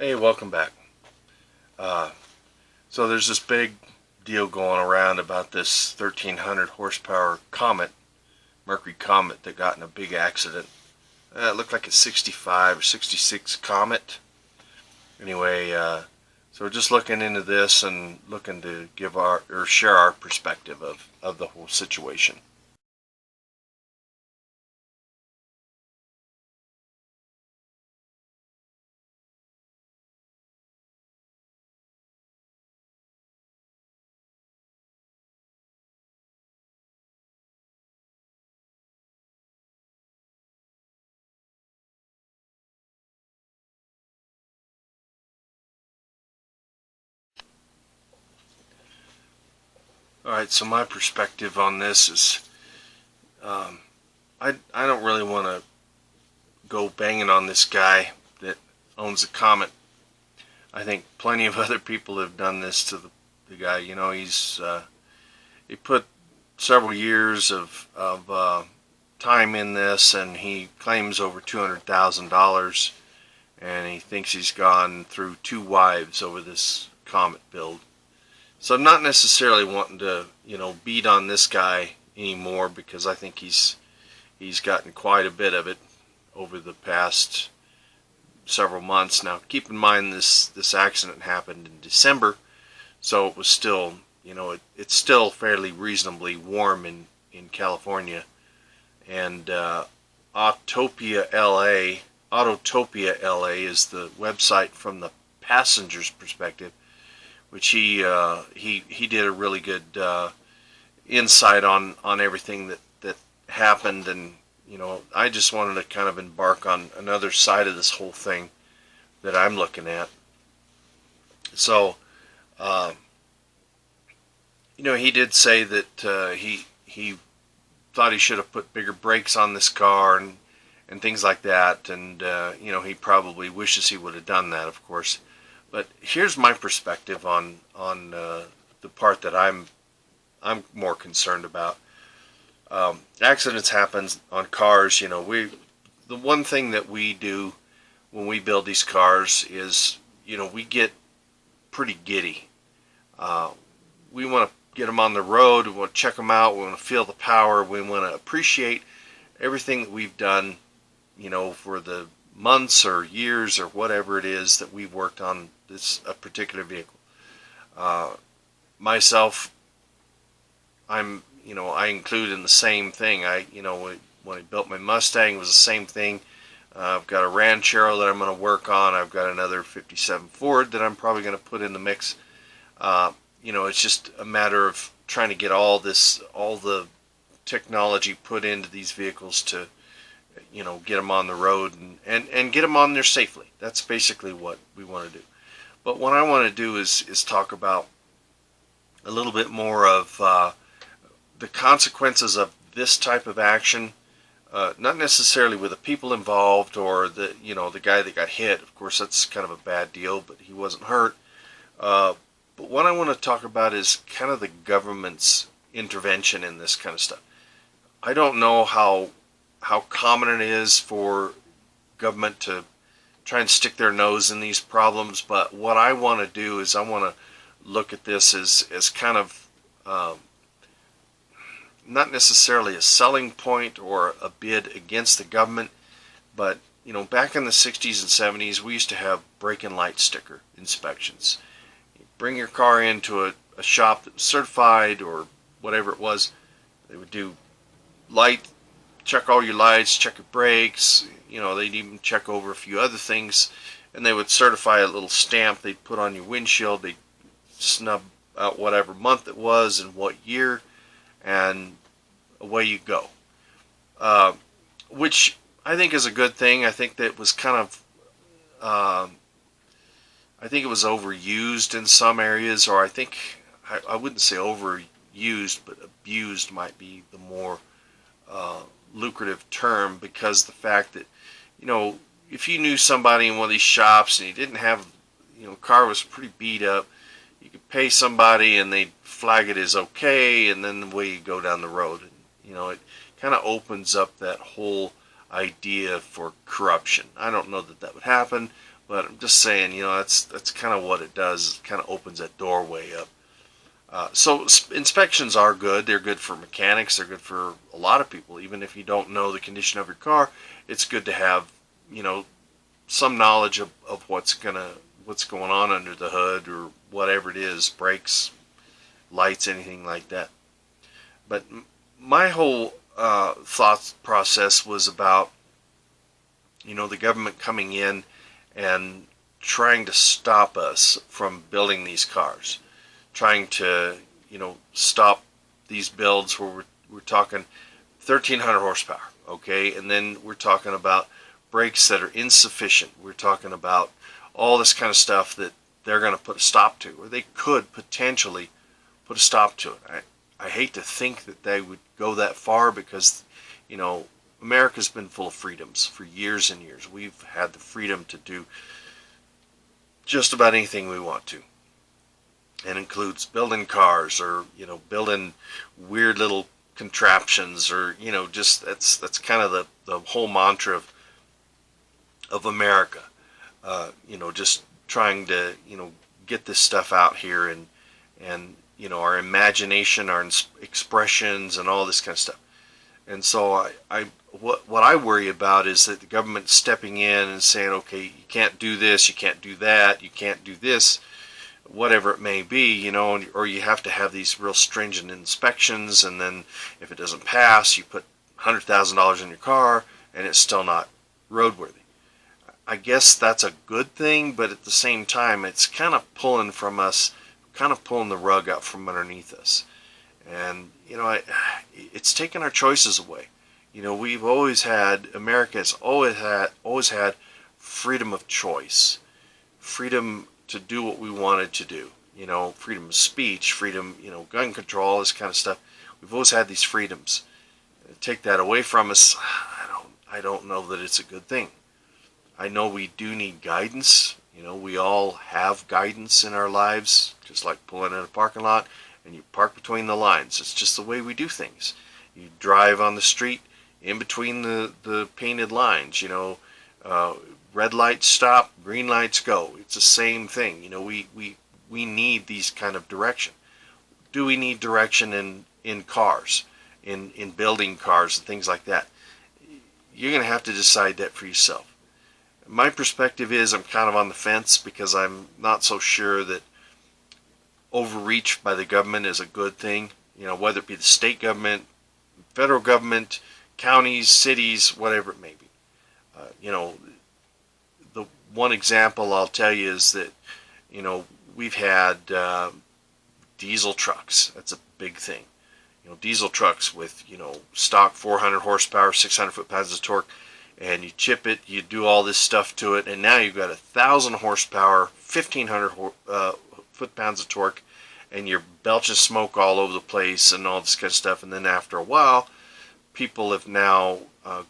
Hey, welcome back. Uh, so there's this big deal going around about this 1300 horsepower comet, Mercury comet, that got in a big accident. It looked like a 65 or 66 comet. Anyway, so we're just looking into this and looking to give or share our perspective of the whole situation. Alright, so my perspective on this is um, I don't really want to go banging on this guy that owns the comet. I think plenty of other people have done this to the guy. You know, he put several years of time in this, and he claims over $200,000, and he thinks he's gone through 2 wives over this comet build. So I'm not necessarily wanting to, beat on this guy anymore, because I think he's gotten quite a bit of it over the past several months. Now, keep in mind this accident happened in December, so it was still, it's still fairly reasonably warm in California. And Autopia LA, Autotopia LA is the website from the passenger's perspective, which he did a really good insight on everything that happened. And I just wanted to kind of embark on another side of this whole thing that I'm looking at. So, he did say that he thought he should have put bigger brakes on this car and things like that. And he probably wishes he would have done that, of course. But here's my perspective on the part that I'm more concerned about. Accidents happen on cars. The one thing that we do when we build these cars is, we get pretty giddy. We want to get them on the road. We want to check them out. We want to feel the power. We want to appreciate everything that we've done, for the months or years or whatever it is that we've worked on a particular vehicle. Myself, I include in the same thing. When I built my Mustang, it was the same thing. I've got a Ranchero that I'm going to work on. I've got another 57 Ford that I'm probably going to put in the mix. It's just a matter of trying to get all the technology put into these vehicles to, get them on the road and get them on there safely. That's basically what we want to do. But what I want to do is talk about a little bit more of the consequences of this type of action. Not necessarily with the people involved or the guy that got hit. Of course, that's kind of a bad deal, but he wasn't hurt. But what I want to talk about is kind of the government's intervention in this kind of stuff. I don't know how common it is for government to try and stick their nose in these problems, but what I want to do is I want to look at this as kind of not necessarily a selling point or a bid against the government, but back in the 60s and 70s, we used to have brake-in light sticker inspections. You bring your car into a shop that was certified or whatever it was. They would do check all your lights, check your brakes. They'd even check over a few other things, and they would certify a little stamp they'd put on your windshield. They'd snub out whatever month it was and what year, and away you go. Which I think is a good thing. I think that was kind of, I think it was overused in some areas, or I wouldn't say overused, but abused might be the more lucrative term, because the fact that, if you knew somebody in one of these shops and you didn't have, car was pretty beat up, you could pay somebody and they'd flag it as okay, and then the way you go down the road. It kind of opens up that whole idea for corruption. I don't know that that would happen, but I'm just saying, that's kind of what it does. It kind of opens that doorway up. So inspections are good. They're good for mechanics. They're good for a lot of people. Even if you don't know the condition of your car, it's good to have, some knowledge of what's going on under the hood or whatever it is, brakes, lights, anything like that. But my whole thought process was about, the government coming in and trying to stop us from building these cars, trying to, stop these builds where we're talking 1,300 horsepower, okay, and then we're talking about brakes that are insufficient. We're talking about all this kind of stuff that they're going to put a stop to, or they could potentially put a stop to it. I hate to think that they would go that far because, America's been full of freedoms for years and years. We've had the freedom to do just about anything we want to. And includes building cars or, building weird little contraptions or, just that's kind of the whole mantra of America. Just trying to, get this stuff out here and our imagination, our expressions and all this kind of stuff. And so what I worry about is that the government stepping in and saying, okay, you can't do this, you can't do that, you can't do this, whatever it may be, or you have to have these real stringent inspections, and then if it doesn't pass, you put $100,000 in your car and it's still not roadworthy. I guess that's a good thing, but at the same time, it's kind of pulling from us, kind of pulling the rug out from underneath us. And, it's taken our choices away. We've always had, America's always had freedom of choice, freedom to do what we wanted to do, freedom of speech, freedom, gun control, this kind of stuff. We've always had these freedoms. Take that away from us, I don't know that it's a good thing. I know we do need guidance. We all have guidance in our lives, just like pulling in a parking lot and you park between the lines. It's just the way we do things. You drive on the street in between the painted lines, red lights stop, green lights go. It's the same thing. We need these kind of direction. Do we need direction in cars, in building cars and things like that? You're going to have to decide that for yourself. My perspective is I'm kind of on the fence because I'm not so sure that overreach by the government is a good thing. Whether it be the state government, federal government, counties, cities, whatever it may be. The one example I'll tell you is that, we've had diesel trucks. That's a big thing. Diesel trucks with, stock 400 horsepower, 600 foot-pounds of torque, and you chip it, you do all this stuff to it, and now you've got 1,000 horsepower, 1,500 foot-pounds of torque, and you're belching smoke all over the place and all this kind of stuff. And then after a while, people have now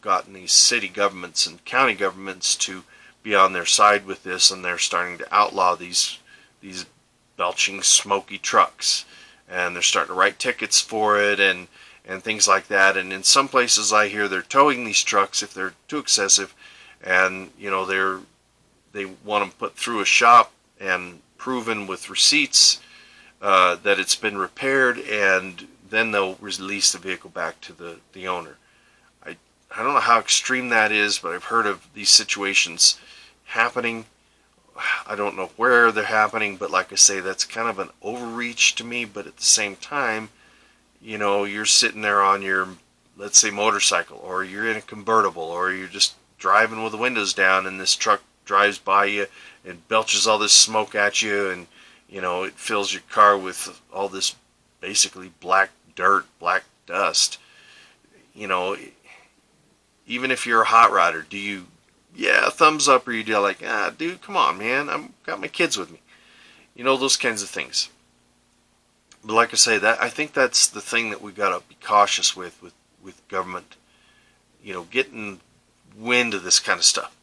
gotten these city governments and county governments to be on their side with this, and they're starting to outlaw these belching smoky trucks, and they're starting to write tickets for it and things like that. And in some places I hear they're towing these trucks if they're too excessive, and they want them put through a shop and proven with receipts that it's been repaired, and then they'll release the vehicle back to the owner. I don't know how extreme that is, but I've heard of these situations happening. I don't know where they're happening, but like I say, that's kind of an overreach to me. But at the same time, you're sitting there on your, let's say, motorcycle, or you're in a convertible, or you're just driving with the windows down, and this truck drives by you and belches all this smoke at you, and it fills your car with all this basically black dirt, black dust. Even if you're a hot rodder, do you, thumbs up, or you do like, dude, come on, man, I've got my kids with me. Those kinds of things. But like I say, I think that's the thing that we've got to be cautious with government, getting wind of this kind of stuff.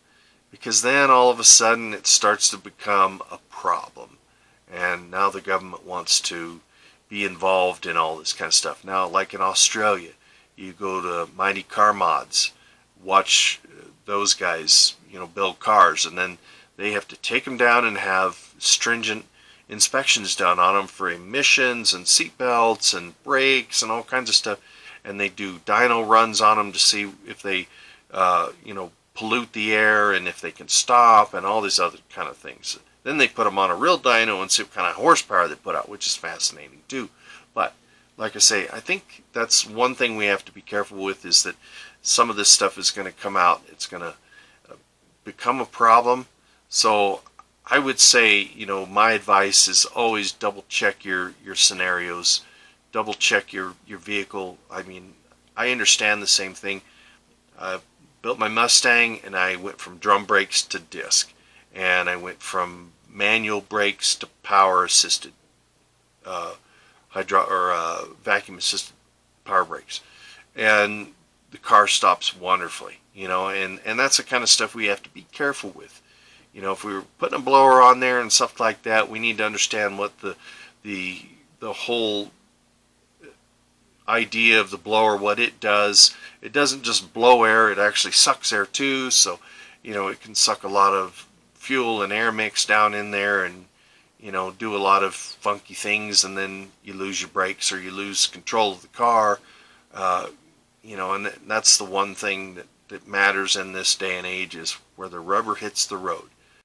Because then all of a sudden it starts to become a problem. And now the government wants to be involved in all this kind of stuff. Now, like in Australia, you go to Mighty Car Mods, watch those guys, build cars, and then they have to take them down and have stringent inspections done on them for emissions and seat belts and brakes and all kinds of stuff. And they do dyno runs on them to see if they, pollute the air and if they can stop and all these other kind of things. Then they put them on a real dyno and see what kind of horsepower they put out, which is fascinating too. But like I say, I think that's one thing we have to be careful with, is that some of this stuff is going to come out. It's going to become a problem. So I would say, my advice is always double check your scenarios, double check your vehicle. I mean, I understand the same thing. I built my Mustang and I went from drum brakes to disc, and I went from manual brakes to power assisted vacuum assisted power brakes, and the car stops wonderfully, and that's the kind of stuff we have to be careful with. If we were putting a blower on there and stuff like that, we need to understand what the whole idea of the blower, what it does. It doesn't just blow air, it actually sucks air too, so it can suck a lot of fuel and air mix down in there and do a lot of funky things, and then you lose your brakes or you lose control of the car. And that's the one thing that matters in this day and age, is where the rubber hits the road.